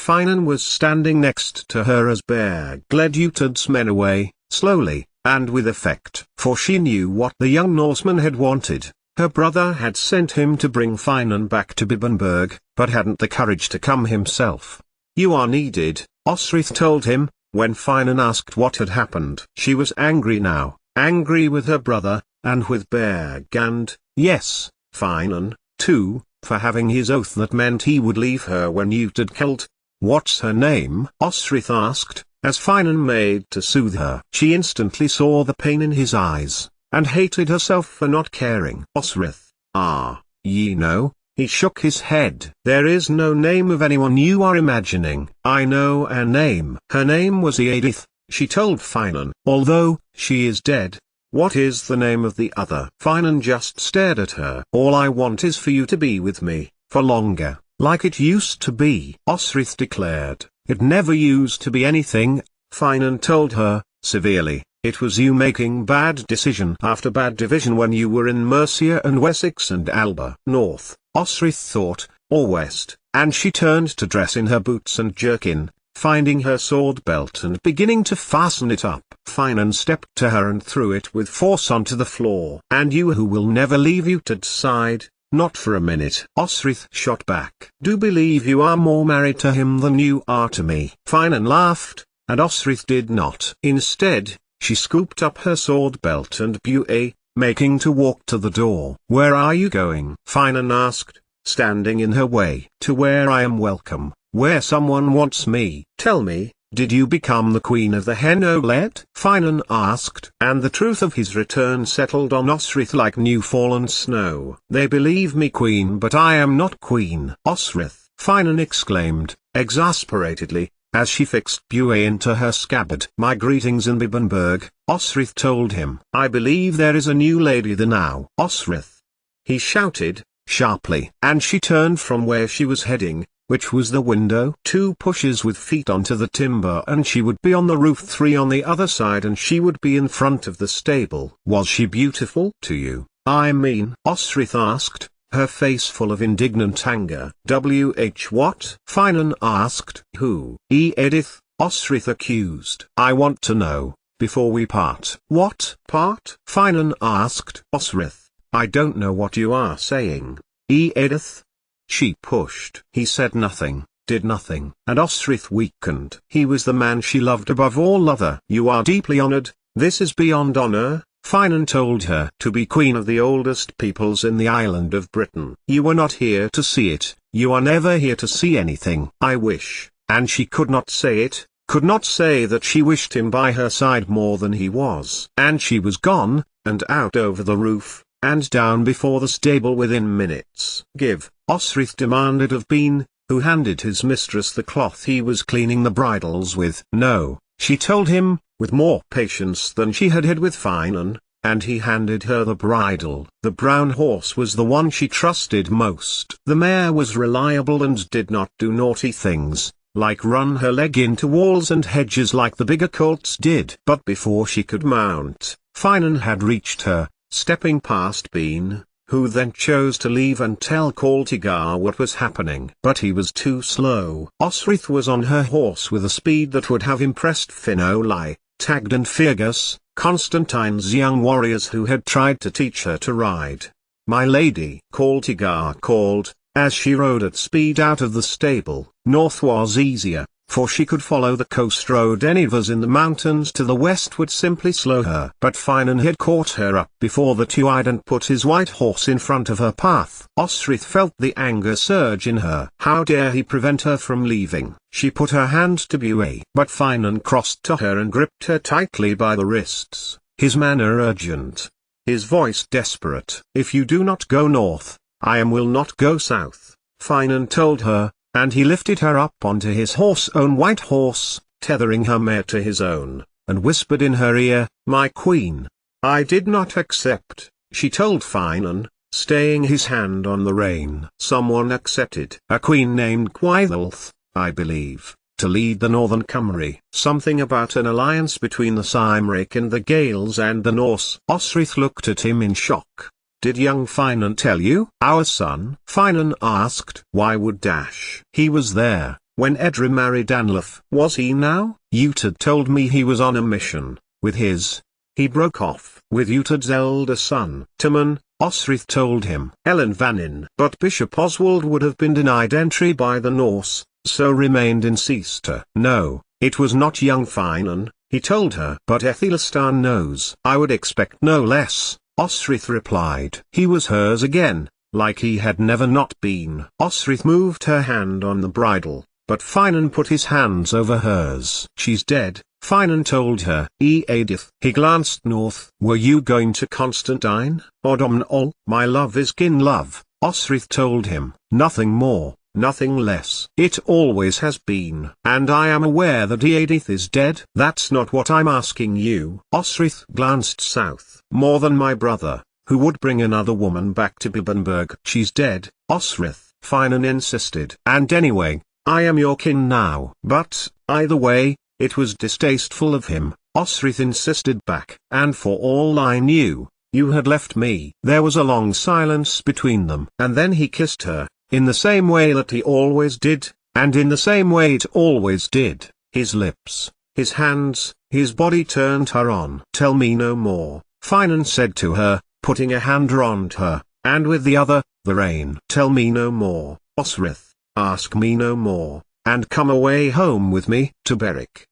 Finan was standing next to her as Berg led Utud's men away, slowly, and with effect. For she knew what the young Norseman had wanted. Her brother had sent him to bring Finan back to Bibbenberg, but hadn't the courage to come himself. "You are needed," Osrith told him, when Finan asked what had happened. She was angry now, angry with her brother, and with Berg and, yes, Finan, too, for having his oath that meant he would leave her when Utud killed. "What's her name?" Osrith asked, as Finan made to soothe her. She instantly saw the pain in his eyes, and hated herself for not caring. "Osrith, ye know?" He shook his head. "There is no name of anyone you are imagining." "I know a name." "Her name was Edith," she told Finan. "Although she is dead." "What is the name of the other?" Finan just stared at her. "All I want is for you to be with me, for longer, like it used to be," Osrith declared. "It never used to be anything," Finan told her, severely. "It was you making bad decision after bad division when you were in Mercia and Wessex and Alba. North, Osrith thought, or west, and she turned to dress in her boots and jerkin, finding her sword belt and beginning to fasten it up. Finan stepped to her and threw it with force onto the floor. "And you who will never leave Utud's side, not for a minute," Osrith shot back. "Do believe you are more married to him than you are to me." Finan laughed, and Osrith did not. Instead, she scooped up her sword belt and buet, making to walk to the door. "Where are you going?" Finan asked, standing in her way. "To where I am welcome, where someone wants me." "Tell me, did you become the queen of the Henoled?" Finan asked. And the truth of his return settled on Osrith like new-fallen snow. "They believe me queen, but I am not queen." "Osrith!" Finan exclaimed, exasperatedly, as she fixed buet into her scabbard. "My greetings in Bibbenberg," Osrith told him. "I believe there is a new lady there now." "Osrith!" he shouted, sharply. And she turned from where she was heading, which was the window. 2 pushes with feet onto the timber and she would be on the roof, 3 on the other side and she would be in front of the stable. "Was she beautiful to you, I mean?" Osrith asked, her face full of indignant anger. What?" Finan asked. "Who?" Edith," Osrith accused. "I want to know, before we part." "What part?" Finan asked. "Osrith, I don't know what you are saying." "Edith?" She pushed. He said nothing, did nothing, and Osrith weakened. He was the man she loved above all other. "You are deeply honored, this is beyond honor," Finan told her. "To be queen of the oldest peoples in the island of Britain. You were not here to see it, you are never here to see anything." "I wish," and she could not say it, could not say that she wished him by her side more than he was. And she was gone, and out over the roof, and down before the stable within minutes. "Give," Osrith demanded of Bean, who handed his mistress the cloth he was cleaning the bridles with. "No," she told him, with more patience than she had with Finan, and he handed her the bridle. The brown horse was the one she trusted most. The mare was reliable and did not do naughty things, like run her leg into walls and hedges like the bigger colts did. But before she could mount, Finan had reached her, stepping past Bean, who then chose to leave and tell Kaltigar what was happening. But he was too slow. Osrith was on her horse with a speed that would have impressed Finoli, Tagd and Fergus, Constantine's young warriors who had tried to teach her to ride. "My lady," Kaltigar called, as she rode at speed out of the stable. North was easier, for she could follow the coast road. Any of us in the mountains to the west would simply slow her. But Finan had caught her up before the two-eyed and put his white horse in front of her path. Osrith felt the anger surge in her. How dare he prevent her from leaving? She put her hand to buet. But Finan crossed to her and gripped her tightly by the wrists, his manner urgent, his voice desperate. "If you do not go north, I will not go south," Finan told her. And he lifted her up onto his own white horse, tethering her mare to his own, and whispered in her ear, "My queen." "I did not accept," she told Finan, staying his hand on the rein. "Someone accepted. A queen named Gwyddolf, I believe, to lead the Northern Cymry. Something about an alliance between the Cymric and the Gaels and the Norse." Osrith looked at him in shock. "Did young Finan tell you?" "Our son?" Finan asked. "Why would Dash? He was there, when Edra married Anlaf. Was he now? Utad told me he was on a mission, with his. He broke off with Utad's elder son, Timon, Osrith told him. Ellen Vanin. But Bishop Oswald would have been denied entry by the Norse, so remained in Seaster. No, it was not young Finan, he told her. But Ethelstan knows. I would expect no less, Osrith replied. He was hers again, like he had never not been. Osrith moved her hand on the bridle, but Finan put his hands over hers. She's dead, Finan told her. Edith. He glanced north. Were you going to Constantine, or Domhnall? My love is kin love, Osrith told him. Nothing more, nothing less. It always has been. And I am aware that Edith is dead. That's not what I'm asking you. Osrith glanced south. More than my brother, who would bring another woman back to Bibbenberg. She's dead, Osrith, Finan insisted. And anyway, I am your kin now. But, either way, it was distasteful of him, Osrith insisted back. And for all I knew, you had left me. There was a long silence between them. And then he kissed her, in the same way that he always did, and in the same way it always did. His lips, his hands, his body turned her on. Tell me no more, Finan said to her, putting a hand round her, and with the other, the rain. Tell me no more, Osrith, ask me no more, and come away home with me, to Beric.